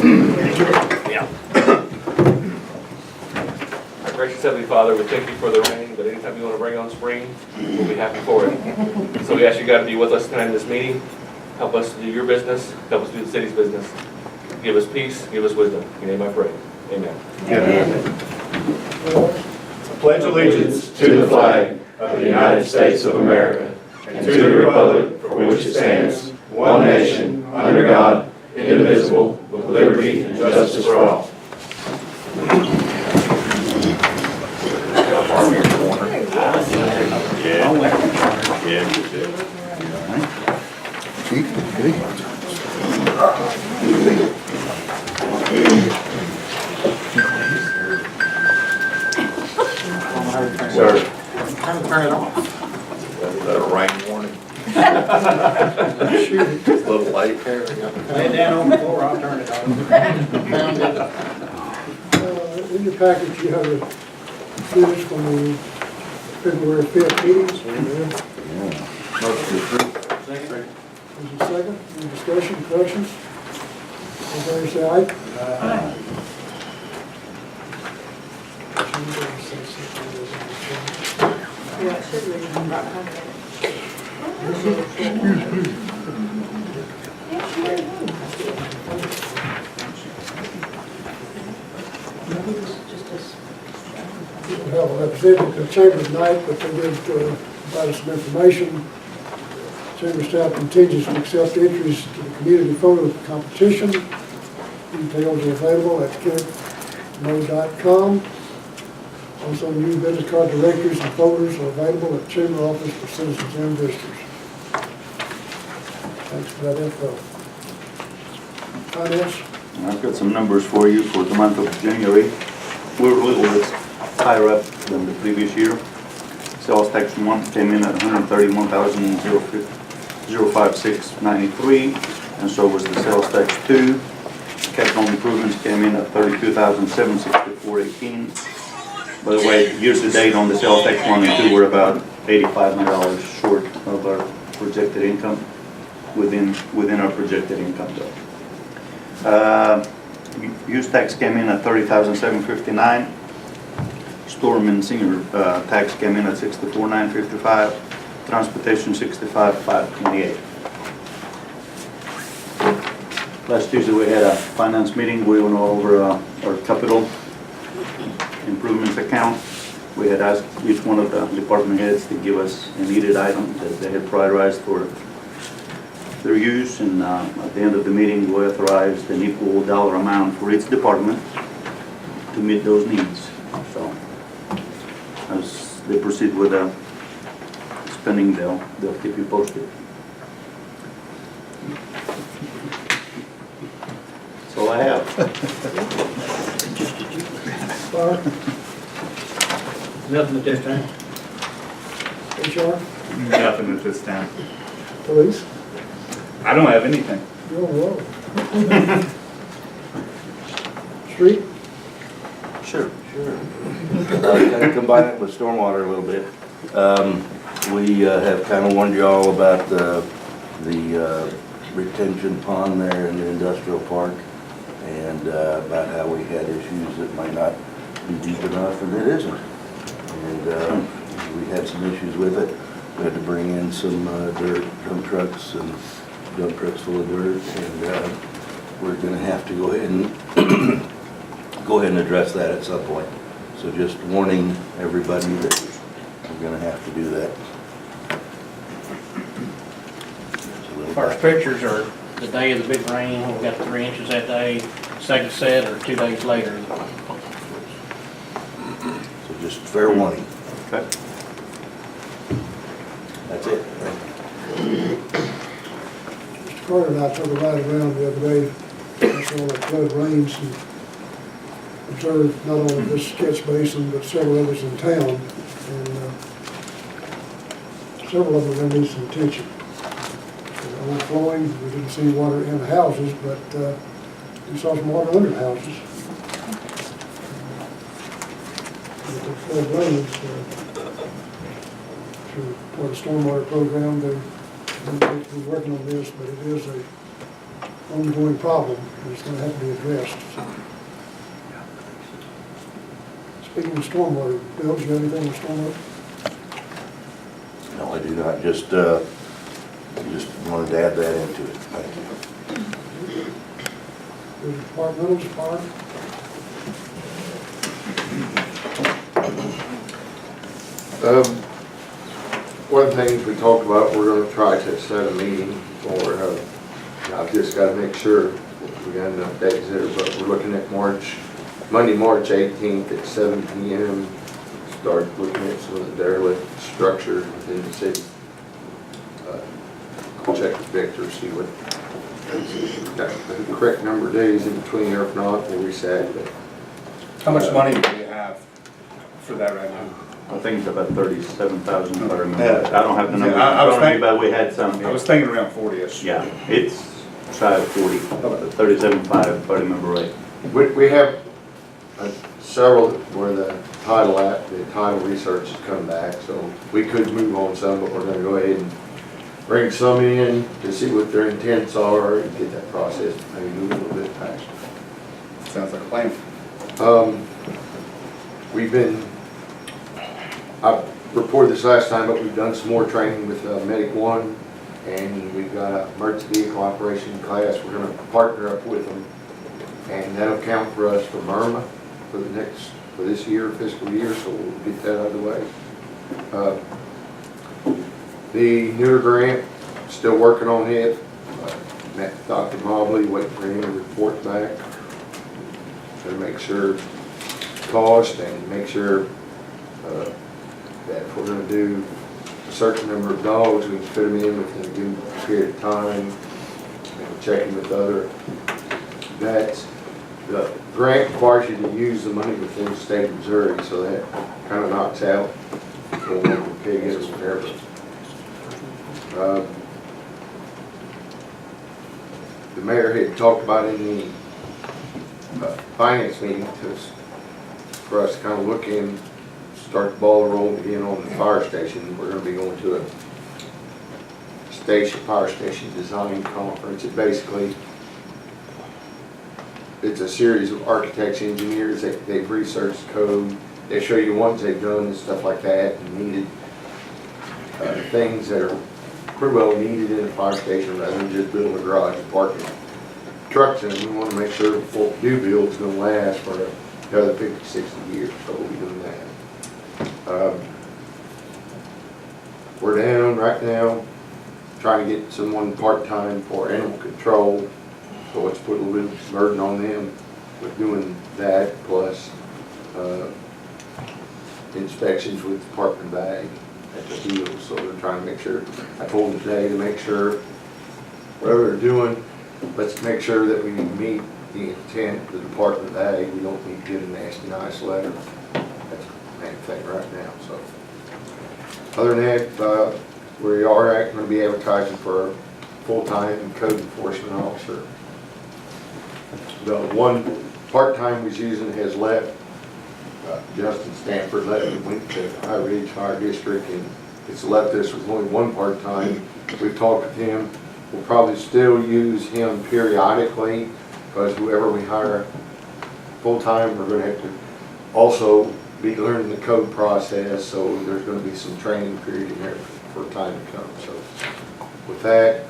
Yeah. Our gracious Heavenly Father, we thank you for the rain, but anytime you want to bring on spring, we'll be happy for it. So we ask you, God, to be with us tonight in this meeting. Help us to do your business. Help us do the city's business. Give us peace. Give us wisdom. In your name I pray. Amen. Pledge allegiance to the flag of the United States of America and to the republic for which it stands, one nation, under God, indivisible, with liberty and justice for all. Sir. Time to turn it off. Is that a rain warning? Shoot. It's a little late. There we go. Lay it down on the floor, I'll turn it off. Found it. In your package, you have the minutes from the February 5th meetings. There's a second. Any discussion, corrections? All in favor, say aye. Aye. Yeah, it should read about 100. We have a representative to the chamber tonight, but they did provide us some information. Chamber staff continues to accept entries to the community photo competition. Details are available at kentmo.com. Also, new business card directories and folders are available at chamber office for citizens and visitors. Thanks for that info. Finance? I've got some numbers for you for the month of January. We're a little bit higher up than the previous year. Sales tax 1 came in at $131,056.93, and so was the sales tax 2. Capital improvements came in at $32,764.18. By the way, year to date on the sales tax 1 and 2, we're about $8,500 short of our projected income, within our projected income though. Use tax came in at $30,759. Storm and senior tax came in at $64,955. Transportation $65,528. Last Tuesday we had a finance meeting. We went over our capital improvements account. We had asked each one of the department heads to give us a needed item that they had prioritized for their use, and at the end of the meeting we authorized an equal dollar amount for each department to meet those needs. So as they proceed with the spending, they'll keep you posted. That's all I have. Fire? Nothing at this time. HR? Nothing at this time. Police? I don't have anything. You're on the road. Street? Sure. Kind of combine it with stormwater a little bit. We have kind of warned you all about the retention pond there in the industrial park, and about how we had issues that might not be deep enough, and it isn't. And we had some issues with it. We had to bring in some dirt dump trucks and dump trucks full of dirt, and we're going to have to go ahead and address that at some point. So just warning everybody that we're going to have to do that. First pictures are the day of the big rain. We got 3 inches that day. Second set or 2 days later. So just fair warning. Okay. That's it. Mr. Carter and I took a ride around the other day, that's all the flood rains, and observed not only this catch basin, but several others in town, and several of them are going to need some attention. They're overflowing. We didn't see water in the houses, but we saw some water under the houses. With the flood rains, through part of the stormwater program, they're working on this, but it is a ongoing problem, and it's gonna have to be addressed. Speaking of stormwater, Bill, do you have anything on stormwater? No, I do not, just wanted to add that into it. Thank you. The departmentals, Barb? One of the things we talked about, we're gonna try to set a meeting for, I've just gotta make sure we got enough dates there, but we're looking at Monday, March 18th at 7 p.m. Start looking at some of the derelict structures within the city. I'll check with Victor, see what, got the correct number of days in between there, if not, we'll reset, but How much money do we have for that right now? I think it's about 37,000, if I remember. Yeah. I don't have the number in I was front of me, thinking- but we had some. I was thinking around 40-ish. Yeah, it's shy of 40, 37.5, if I remember right. we have several where the title research has come back, so we could move on some, but we're gonna go ahead and bring some in to see what their intents are and get that process maybe move a little bit faster. Sounds like a plan. I reported this last time, but we've done some more training with Medic One, and we've got an emergency vehicle operation class. We're gonna partner up with them, and that'll count for us for Myrna for this year, fiscal year, so we'll get that out of the way. The newer grant, still working on it. Met Dr. Mobley, waiting for him to report back. Gonna make sure cost and make sure that if we're gonna do a certain number of dogs, we can fit them in within a given period of time. And checking with other vets. The grant requires you to use the money within the state of Missouri, so that kind of knocks out the pig is there. The mayor had talked about in the finance meeting for us to kind of look in, start the ball rolling again on the fire station. We're going to be going to a fire station design conference. It's a series of architects, engineers, they've researched code. They show you ones they've done and stuff like that, and needed things that are pretty well needed in a fire station rather than just building a garage and parking trucks in. We want to make sure what we do build is going to last for another 50, 60 years, so we'll be doing that. We're down right now trying to get someone part-time for animal control, so it's put a little bit of burden on them with doing that, plus inspections with Department Bag at the field, so they're trying to make sure, I told them today to make sure whatever they're doing, let's make sure that we meet the intent of the Department Bag. We don't need to get a nasty nice letter. That's the main thing right now, so. Other than that, we are going to be advertising for a full-time code enforcement officer. The one part-time was using has left. Justin Stanford left and went to High Ridge Fire District, and it's left us with only one part-time. We've talked with him. We'll probably still use him periodically, because whoever we hire full-time, we're going to have to also be learning the code process, so there's going to be some training period in there for time to come. So with that,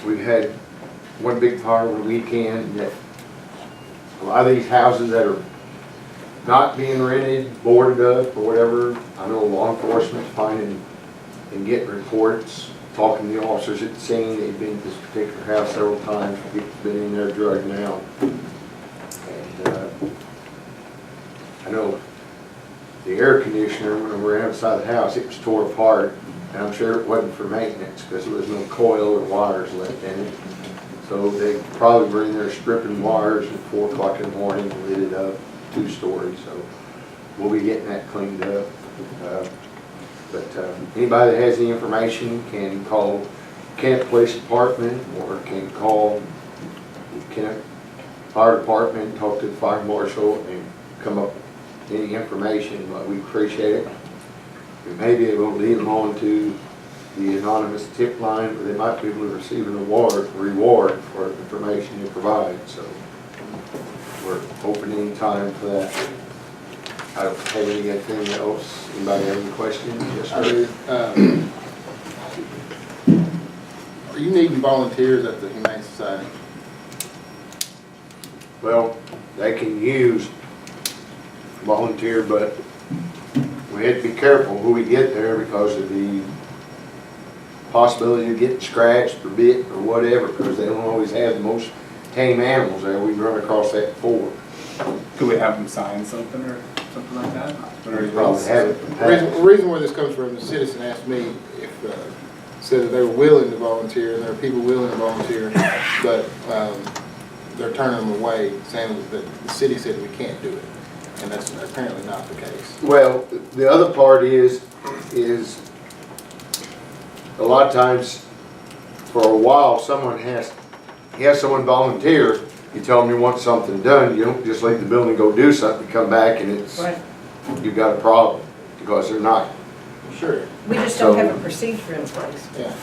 we've had one big fire over the weekend. That a lot of these houses that are not being rented, boarded up or whatever, I know law enforcement's finding and getting reports, talking to the officers at the scene. They've been to this particular house several times, people's been in there drugging out. And I know the air conditioner, when we were outside the house, it was tore apart, and I'm sure it wasn't for maintenance because there was no coil or wires left in it. So they probably were in there stripping wires at 4 o'clock in the morning and lit it up, 2 stories. So we'll be getting that cleaned up. But anybody that has any information can call Kent Police Department or can call Kent Fire Department, talk to the fire marshal, and come up with any information. We appreciate it. We may be able to lead them on to the anonymous tip line, where they might be able to receive an reward for information you provide, so we're open any time for that. I don't have anything else. Anybody have any questions? Yes, I sir. do. Are you needing volunteers at the Humane Society? Well, they can use volunteer, but we have to be careful who we get there because of the possibility of getting scratched or bit or whatever, because they don't always have the most tame animals there. We've run across that before. Could we have them sign something or something like that? We probably have it. The reason where this comes from, the citizen asked me if, said that they were willing to volunteer, and there are people willing to volunteer, but they're turning them away, saying that the city said we can't do it, and that's apparently not the case. Well, the other part is a lot of times, for a while, you have someone volunteer, you tell them you want something done, you don't just leave the building, go do something, come back and you've got a problem, because they're not. Sure. We just don't have a procedure in place. Yeah.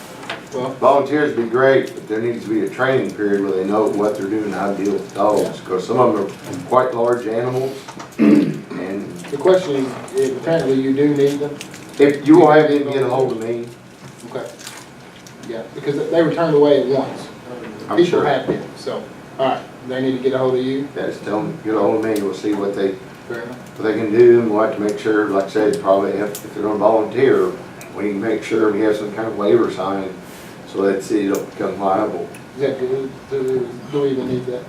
Well, Volunteers would be great, but there needs to be a training period where they know what they're doing, how to deal with dogs, because some of them are quite large animals, and the question is, apparently you do need them. if you will have them get a hold of me, Okay. Yeah, because they were turned away at once. I'm People sure. have been, so, all right, they need to get a hold of you. just tell them, get a hold of me, we'll see what they Fair enough. can do, and we'll have to make sure, like I said, probably if they're gonna volunteer, we need to make sure we have some kind of waiver signed, so that the city don't become liable. Is that, do we even need that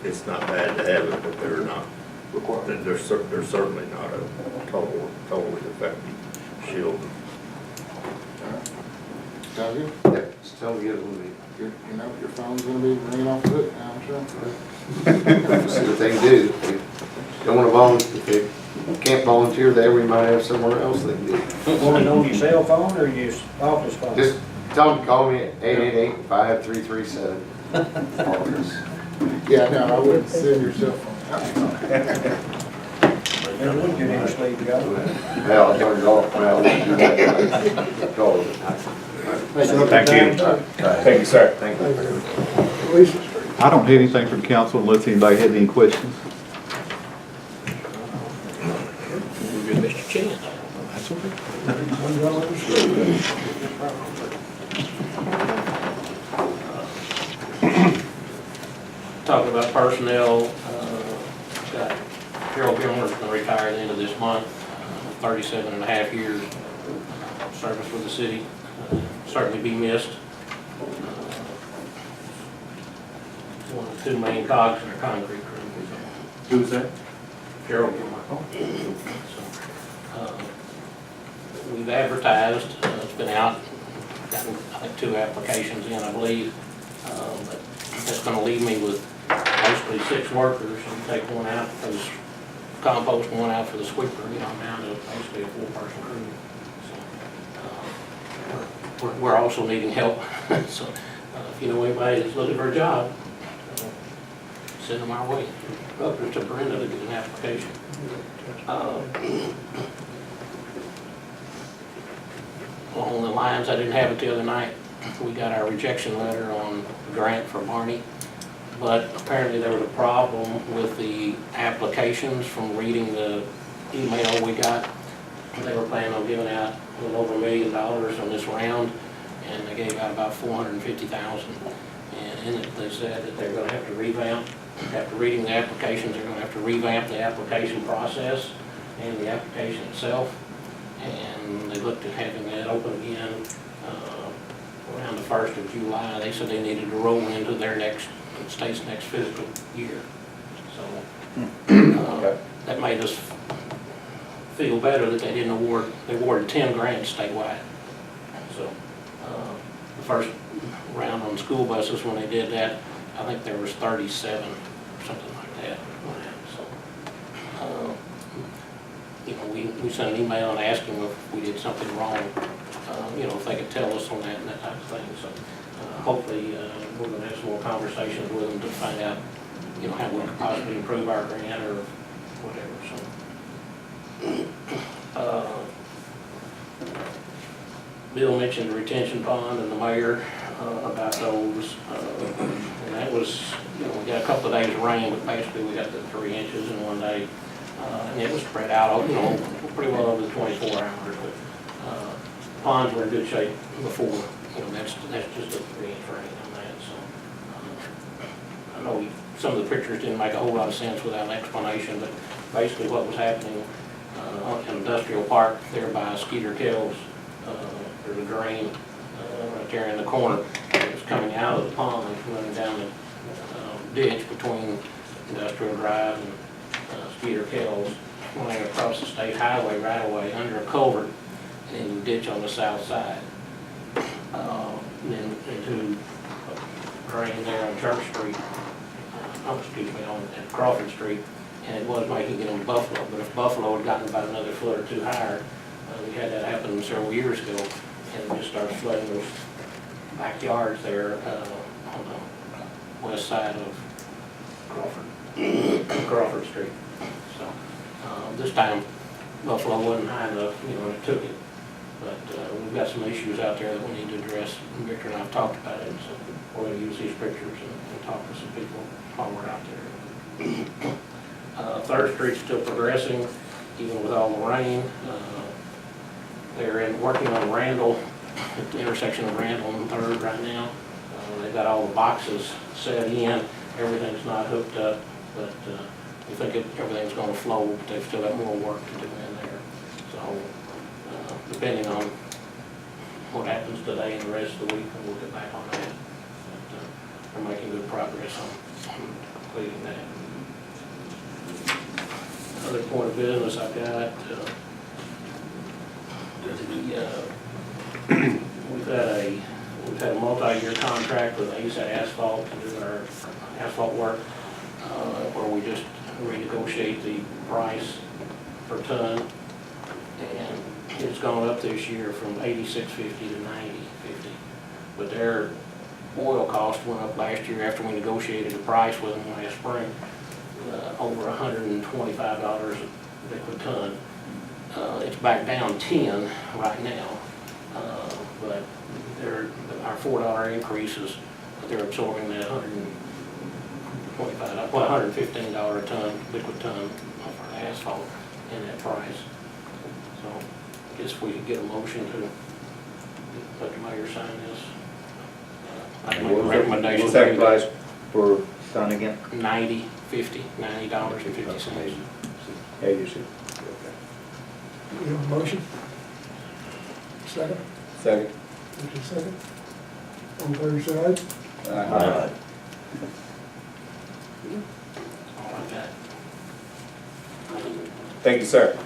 It's not bad to have it, but they're not, requirement? they're certainly not a totally effective shield. All right. Sounds good. Yeah, just tell them to get a hold of me. You know, your phone's gonna be ringing off the hook now, I'm sure. We'll see what they can do. If they don't wanna volunteer, if they can't volunteer there, we might have somewhere else they can do. Want it on your cell phone or your office phone? Just tell them to call me at 888-5337. Office. Yeah, no, I wouldn't send your cell phone. Then we get in sleep, go. Well, I'll turn it off, well, we can do that. Call it. Thank you. Thank you, sir. Thank you. Lisa? I don't have anything from council unless anybody had any questions. You're good, Mr. Chan. That's okay. Talking about personnel, got Harold Gilmer's gonna retire at the end of this month, 37 and a half years service with the city, certainly be missed. One of the two main cogs in our concrete crew. Who's that? Harold Gilmer. We've advertised, it's been out, gotten, I think, 2 applications in, I believe. But that's gonna leave me with basically 6 workers, and take one out for the compost, and one out for the sweeper, you know, I'm down to basically a 4-person crew. So, we're also needing help, so if you know anybody that's looking for a job, send them our way. Up to Brenda to get an application. Along the lines, I didn't have it the other night, we got our rejection letter on the grant for Barney, but apparently there was a problem with the applications from reading the email we got. They were planning on giving out a little over $1 million on this round, and they gave out about $450,000. And in it, they said that they're gonna have to revamp, after reading the applications, they're gonna have to revamp the application process and the application itself. And they looked at having that open again around the 1st of July. They said they needed to roll into their next, the state's next fiscal year. So that made us feel better that they didn't they awarded 10 grants statewide. So the first round on school buses, when they did that, I think there was 37 or something like that. So, you know, we sent an email and asked them if we did something wrong, you know, if they could tell us on that and that type of thing. So hopefully we're going to have some more conversations with them to find out, you know, how we could possibly improve our grant or whatever. So Bill mentioned the retention pond and the mayor about those. And that was, you know, we got a couple of days of rain, but basically we got the 3 inches in one day. And it was spread out, you know, pretty well over the 24 hours. But ponds were in good shape before, you know, that's just a 3 inch rain on that. So I know some of the pictures didn't make a whole lot of sense without an explanation, but basically what was happening on Industrial Park there by Skeeter Kells, there's a drain right there in the corner. It was coming out of the pond, running down the ditch between Industrial Drive and Skeeter Kells, running across the state highway right away under a culvert and in the ditch on the south side. Then into a drain there on Church Street, on Crawford Street, and it was making it on Buffalo. But if Buffalo had gotten about another foot or two higher, we had that happen several years ago, and it just started flooding those backyards there on the west side of Crawford Street. So this time Buffalo wasn't high enough, you know, it took it. But we've got some issues out there that we need to address. Victor and I have talked about it, so we're going to use these pictures and talk to some people while we're out there. Third Street's still progressing, even with all the rain. They're working on Randall, at the intersection of Randall and Third right now. They've got all the boxes set in. Everything's not hooked up, but we think everything's going to flow, but they've still got more work to do in there. So depending on what happens today and the rest of the week, we'll get back on that. But we're making good progress on completing that. Another point of business I've got, we've had a multi-year contract with ASAT Asphalt to do our asphalt work, where we just renegotiate the price per ton, and it's gone up this year from $86.50 to $90.50. But their oil cost went up last year after we negotiated the price with them last spring, over $125 a liquid ton. It's back down 10 right now, but our $4 increases, they're absorbing that $115 a ton, liquid ton of our asphalt in that price. So I guess we could get a motion to let the mayor sign this. I can make a recommendation. What's that price per ton again? $90.50. $86. You have a motion? Second? Second. Motion second. All in favor, say aye. Aye. All like that. Thank you, sir.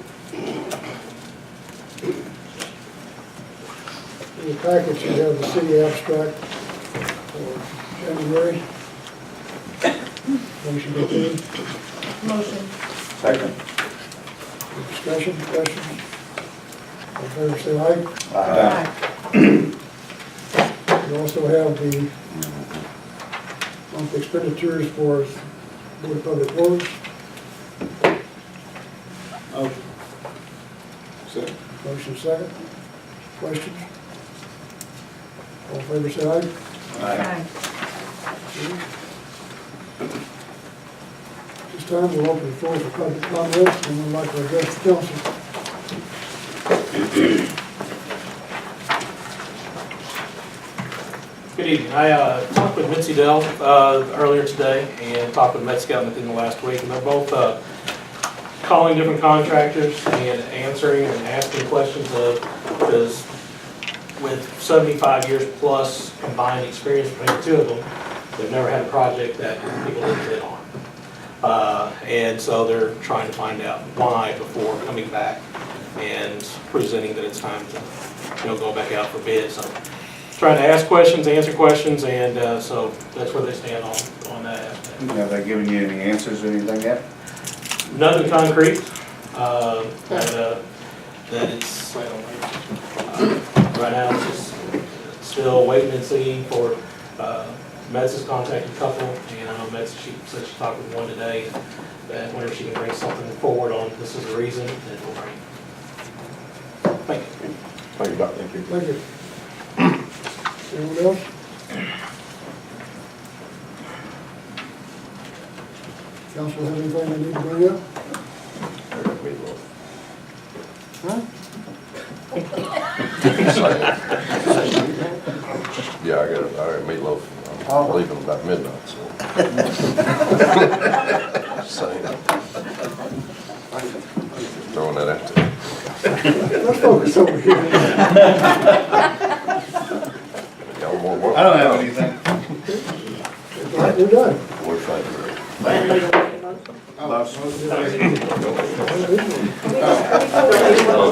In the package, you have the city abstract for January. Motion to approve. Motion. Second. Discussion, questions? All in favor, say aye. Aye. You also have the monthly expenditures for Board of Public Works. Second. Motion second. Questions? All in favor, say aye. Aye. This time, we'll open the floor for public comments, and we'd like to address the council. Good evening. I talked with Mitzi Dell earlier today and talked with Met Scout within the last week, and they're both calling different contractors and answering and asking questions because with 75 years plus combined experience between the two of them, they've never had a project that people didn't bid on. And so they're trying to find out why before coming back and presenting that it's time to, go back out for bid. So trying to ask questions, answer questions, and so that's where they stand on that aspect. Have they given you any answers or anything yet? Nothing concrete, that it's, right now it's just still waiting and seeing for, Metz has contacted a couple, and I know Metz, she said she talked with one today, that whenever she can bring something forward on this is the reason, then we'll bring it. Thank you. Thank you, Doc. Thank you. Thank you. Anyone else? Council have anything they need to bring up? Huh? Yeah, I got meatloaf. I'm leaving about midnight, so. Saying. Throwing that out there. Let's focus over here. Y'all more work? I don't have anything. All right, we're done. We're fighting. Motion. Oh,